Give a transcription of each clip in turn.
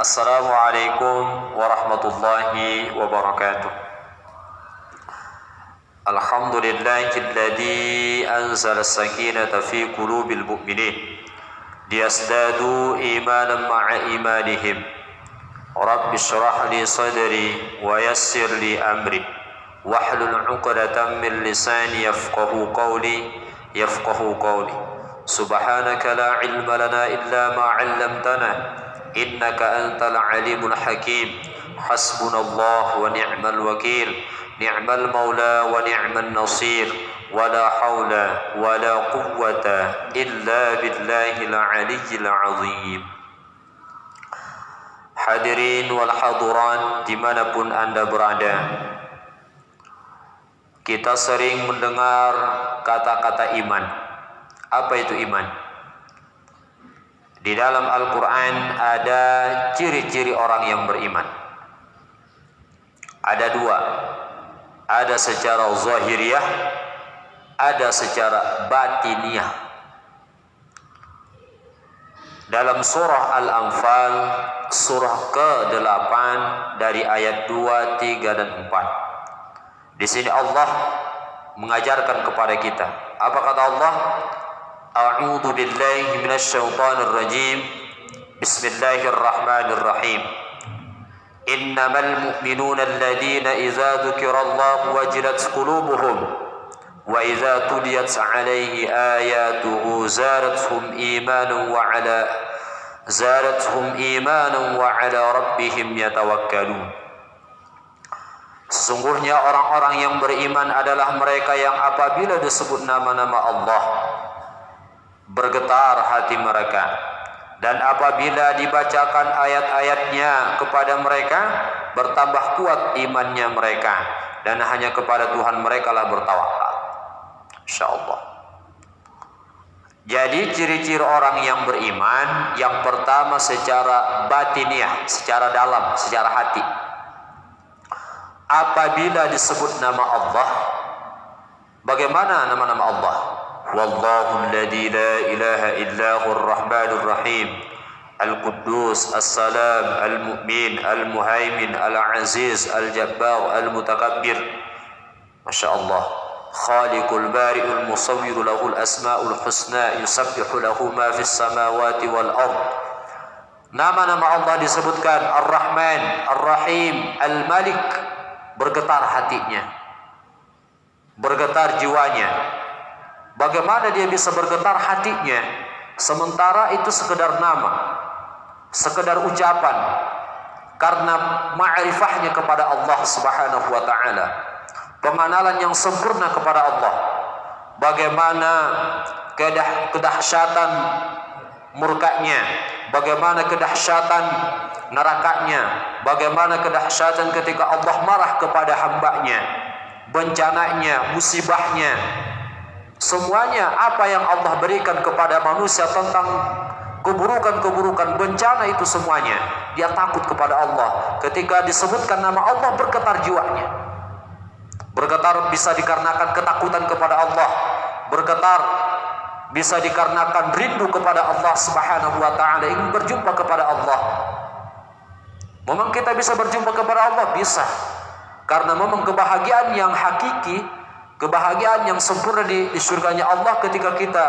Assalamualaikum warahmatullahi wabarakatuh. Alhamdulillahilladzi anzala as-sakinata fi qulubil mu'minin liyazdadu imanan ma'a imanihim. Rabbi shrah li sadri wa yassir li amri wahlul 'uqdatam min lisani yafqahu qawli. Subhanaka la ilma lana illa ma 'allamtana innaka antal alimul hakim. Hasbunallah wa ni'mal wakil, ni'mal maula wa ni'man nasir, wa la hawla wa la quwwata illa billahil aliyyil azim. Hadirin wal hadirat dimanapun anda berada, kita sering mendengar kata-kata iman. Apa itu iman? Di dalam Al-Quran ada ciri-ciri orang yang beriman. Ada dua. Ada secara zahiriyah, ada secara batiniyah. Dalam surah Al-Anfal, surah ke-8 dari ayat 2, 3, dan 4. Di sini Allah mengajarkan kepada kita. Apa kata Allah? A'udzu billahi minasyaitonir rajim. Bismillahirrahmanirrahim. Innamal mu'minuna alladziina idza dzukirallahu wajilat qulubuhum wa idza tuliyat 'alaihi ayatuhu zadatuhum imanan wa 'ala rabbihim yatawakkalun. Sesungguhnya orang-orang yang beriman adalah mereka yang apabila disebut nama-nama Allah bergetar hati mereka, dan apabila dibacakan ayat-ayatnya kepada mereka bertambah kuat imannya mereka, dan hanya kepada Tuhan mereka lah bertawakal. InsyaAllah. Jadi ciri-ciri orang yang beriman, yang pertama secara batiniah, secara dalam, secara hati. Apabila disebut nama Allah, bagaimana nama-nama Allah? Wallahu alladzi la ilaha illahur rahmanur rahim, al-quddus, as-salam, al-mu'min, al-muhaimin, al-aziz, al-jabbar, al-mutakabbir. Masya Allah. Khaliqul bari'ul musawwir lahul asma'ul husna yusabbihu lahu ma fis samawati wal ard. Nama-nama Allah disebutkan Ar-Rahman, Ar-Rahim, Al-Malik. Bergetar hatinya, bergetar jiwanya. Bagaimana dia bisa bergetar hatinya sementara itu sekedar nama, sekedar ucapan, karena ma'rifahnya kepada Allah Subhanahu wa ta'ala, pengenalan yang sempurna kepada Allah. Bagaimana kedahsyatan murkanya, bagaimana kedahsyatan nerakanya, bagaimana kedahsyatan ketika Allah marah kepada hambanya, bencananya, musibahnya, semuanya apa yang Allah berikan kepada manusia tentang keburukan-keburukan, bencana itu semuanya. Dia takut kepada Allah. Ketika disebutkan nama Allah bergetar jiwanya. Bergetar bisa dikarenakan ketakutan kepada Allah, bergetar bisa dikarenakan rindu kepada Allah Subhanahu wa ta'ala, ingin berjumpa kepada Allah. Memang kita bisa berjumpa kepada Allah? Bisa. Karena memang kebahagiaan yang hakiki, kebahagiaan yang sempurna di surganya Allah ketika kita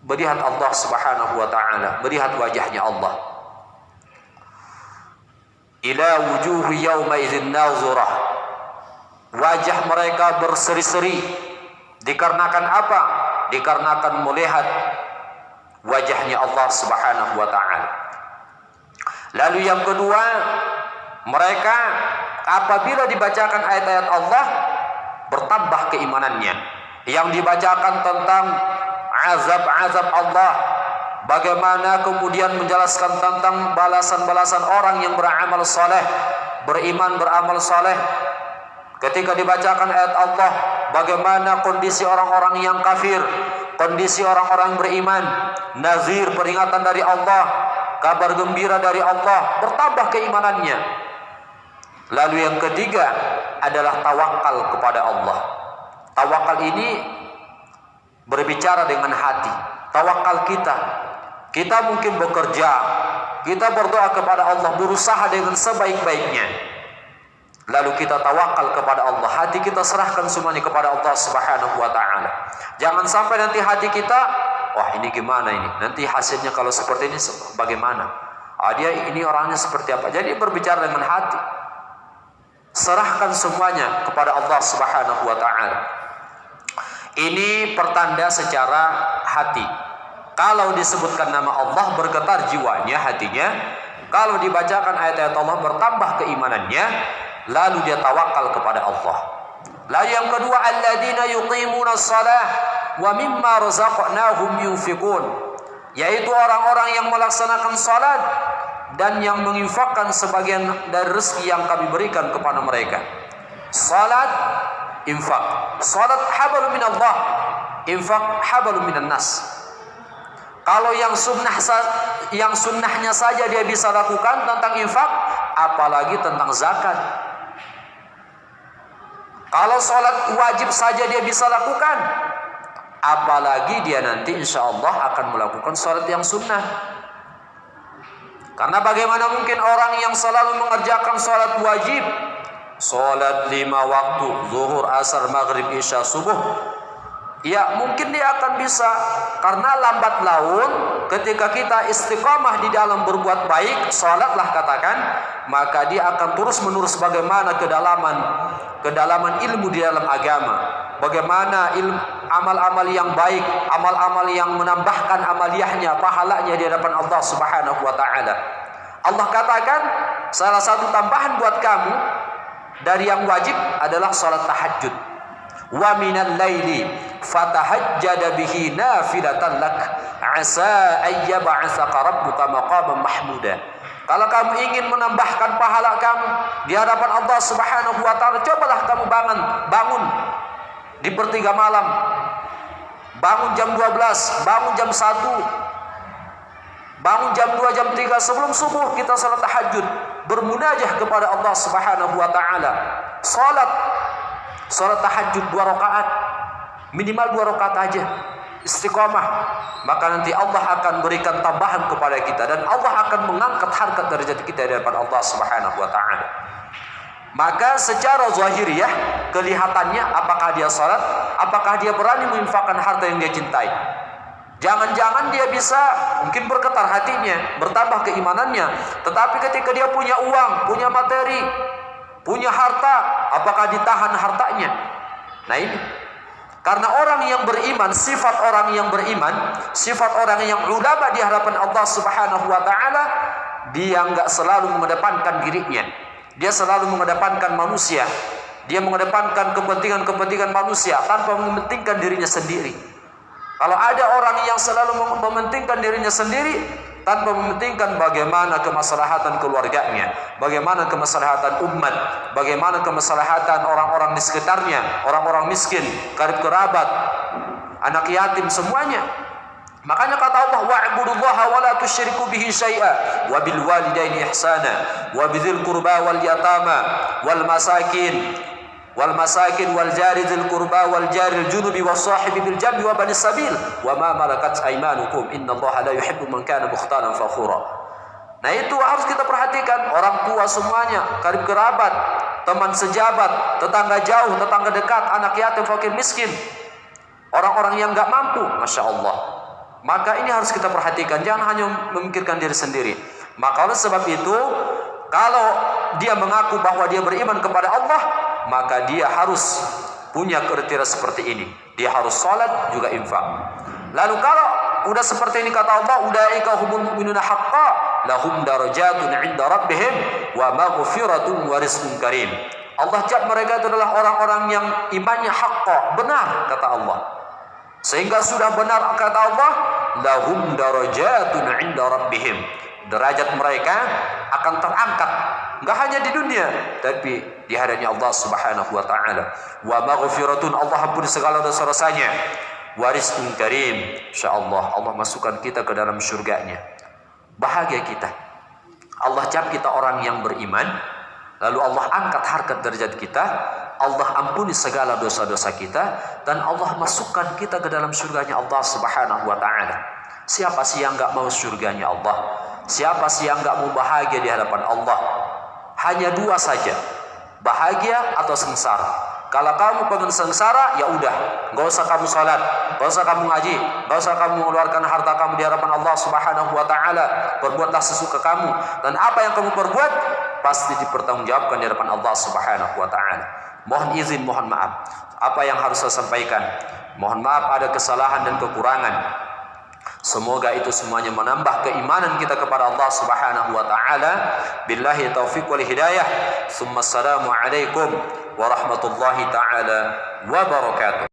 melihat Allah Subhanahu wa ta'ala, melihat wajahnya Allah. Ila wujuhi yawma idzin nazirah. Wajah mereka berseri-seri. Dikarenakan apa? Dikarenakan melihat wajahnya Allah Subhanahu wa ta'ala. Lalu yang kedua, mereka apabila dibacakan ayat-ayat Allah bertambah keimanannya. Yang dibacakan tentang azab-azab Allah, bagaimana kemudian menjelaskan tentang balasan-balasan orang yang beramal saleh, beriman, beramal saleh. Ketika dibacakan ayat Allah, bagaimana kondisi orang-orang yang kafir, kondisi orang-orang beriman, nazir, peringatan dari Allah, kabar gembira dari Allah, bertambah keimanannya. Lalu yang ketiga adalah tawakal kepada Allah. Tawakal ini berbicara dengan hati. Tawakal kita mungkin bekerja, kita berdoa kepada Allah, berusaha dengan sebaik-baiknya, lalu kita tawakal kepada Allah, hati kita serahkan semuanya kepada Allah Subhanahu wa ta'ala. Jangan sampai nanti hati kita, wah ini gimana ini, nanti hasilnya kalau seperti ini bagaimana, dia ini orangnya seperti apa. Jadi berbicara dengan hati, serahkan semuanya kepada Allah Subhanahu wa ta'ala. Ini pertanda secara hati. Kalau disebutkan nama Allah, bergetar jiwanya, hatinya. Kalau dibacakan ayat-ayat Allah, bertambah keimanannya. Lalu dia tawakal kepada Allah. Lalu yang kedua, alladzina yuqimuna shalah wa mimma razaqnahum yunfiqun, yaitu orang-orang yang melaksanakan salat dan yang menginfakkan sebagian dari rezeki yang kami berikan kepada mereka. Salat, infak. Salat hablum minallah, infak hablum minan nas. Kalau yang sunnahnya saja dia bisa lakukan tentang infak, apalagi tentang zakat. Kalau sholat wajib saja dia bisa lakukan, apalagi dia nanti insya Allah akan melakukan sholat yang sunnah. Karena bagaimana mungkin orang yang selalu mengerjakan sholat wajib, sholat 5 waktu, zuhur, asar, maghrib, isya, subuh, ya mungkin dia akan bisa, karena lambat laun ketika kita istiqamah di dalam berbuat baik, salatlah katakan, maka dia akan terus menerus bagaimana kedalaman ilmu di dalam agama, bagaimana amal-amal yang baik, amal-amal yang menambahkan amaliyahnya, pahalanya di hadapan Allah Subhanahu wa ta'ala. Allah katakan salah satu tambahan buat kamu dari yang wajib adalah salat tahajud. Wa minal laili fatahajjada bihi nafilatan lak asa ayyab'atsaka rabbuka maqaman mahmuda. Kalau kamu ingin menambahkan pahala kamu di hadapan Allah Subhanahu wa ta'ala, cobalah kamu bangun di pertiga malam, bangun jam 12, bangun jam 1, bangun jam 2, jam 3 sebelum subuh kita salat tahajud, bermunajah kepada Allah Subhanahu wa ta'ala. Salat tahajud 2 rakaat, minimal 2 rakaat aja, istiqamah, maka nanti Allah akan berikan tambahan kepada kita dan Allah akan mengangkat harkat derajat kita di hadapan Allah Subhanahu wa ta'ala. Maka secara zahiriyah kelihatannya apakah dia salat, apakah dia berani menginfakkan harta yang dia cintai. Jangan-jangan dia bisa mungkin bergetar hatinya, bertambah keimanannya, tetapi ketika dia punya uang, punya materi, punya harta, apakah ditahan hartanya? Nah ini, karena orang yang beriman, sifat orang yang beriman, sifat orang yang ulama di hadapan Allah Subhanahu wa ta'ala, dia enggak selalu mengedepankan dirinya, dia selalu mengedepankan manusia, dia mengedepankan kepentingan manusia tanpa mementingkan dirinya sendiri. Kalau ada orang yang selalu mementingkan dirinya sendiri tanpa mementingkan bagaimana kemaslahatan keluarganya, bagaimana kemaslahatan umat, bagaimana kemaslahatan orang-orang di sekitarnya, orang-orang miskin, karib kerabat, anak yatim, semuanya. Makanya kata Allah, wa'budullaha wa la tusyriku bihi syai'a wa bil walidaini ihsana wa bidzil qurba wal yatama wal masakin wal jari dzil qurba wal jaril junubi was sahibi bil jambi wa bani sabil wa ma malakat aymanukum innallaha la yuhibbu man kana mukhtalan fakhura. Nah itu harus kita perhatikan, orang tua semuanya, karib kerabat, teman sejabat, tetangga jauh, tetangga dekat, anak yatim, fakir miskin, orang-orang yang enggak mampu, Masya Allah. Maka ini harus kita perhatikan, jangan hanya memikirkan diri sendiri. Maka oleh sebab itu, kalau dia mengaku bahwa dia beriman kepada Allah, maka dia harus punya kriteria seperti ini. Dia harus salat juga infak. Lalu kalau udah seperti ini kata Allah, ulaika humul mu'minuna haqqan lahum darajatun 'inda rabbihim wa maghfiratun wa rizqun karim. Allah jawab mereka itu adalah orang-orang yang imannya haqqan, benar kata Allah. Sehingga sudah benar kata Allah, lahum darajatun 'inda rabbihim. Derajat mereka akan terangkat, enggak hanya di dunia, tapi di hadiratnya Allah Subhanahu wa ta'ala. Wa maghfiratun, Allah ampuni segala dosa-dosanya. Wa rizqun karim, insyaallah Allah masukkan kita ke dalam surganya. Bahagia kita. Allah cap kita orang yang beriman, lalu Allah angkat harkat derajat kita, Allah ampuni segala dosa-dosa kita, dan Allah masukkan kita ke dalam surganya Allah Subhanahu wa ta'ala. Siapa sih yang enggak mau surganya Allah? Siapa sih yang nggak mau bahagia di hadapan Allah? Hanya dua saja, bahagia atau sengsara. Kalau kamu pengen sengsara, ya udah, nggak usah kamu salat, nggak usah kamu ngaji, nggak usah kamu mengeluarkan harta kamu di hadapan Allah Subhanahu wa Ta'ala. Perbuatlah sesuka kamu, dan apa yang kamu perbuat pasti dipertanggungjawabkan di hadapan Allah Subhanahu wa Ta'ala. Mohon izin, mohon maaf. Apa yang harus saya sampaikan? Mohon maaf ada kesalahan dan kekurangan. Semoga itu semuanya menambah keimanan kita kepada Allah Subhanahu wa Ta'ala. Billahi taufiq wal hidayah. Assalamu alaikum warahmatullahi taala wabarakatuh.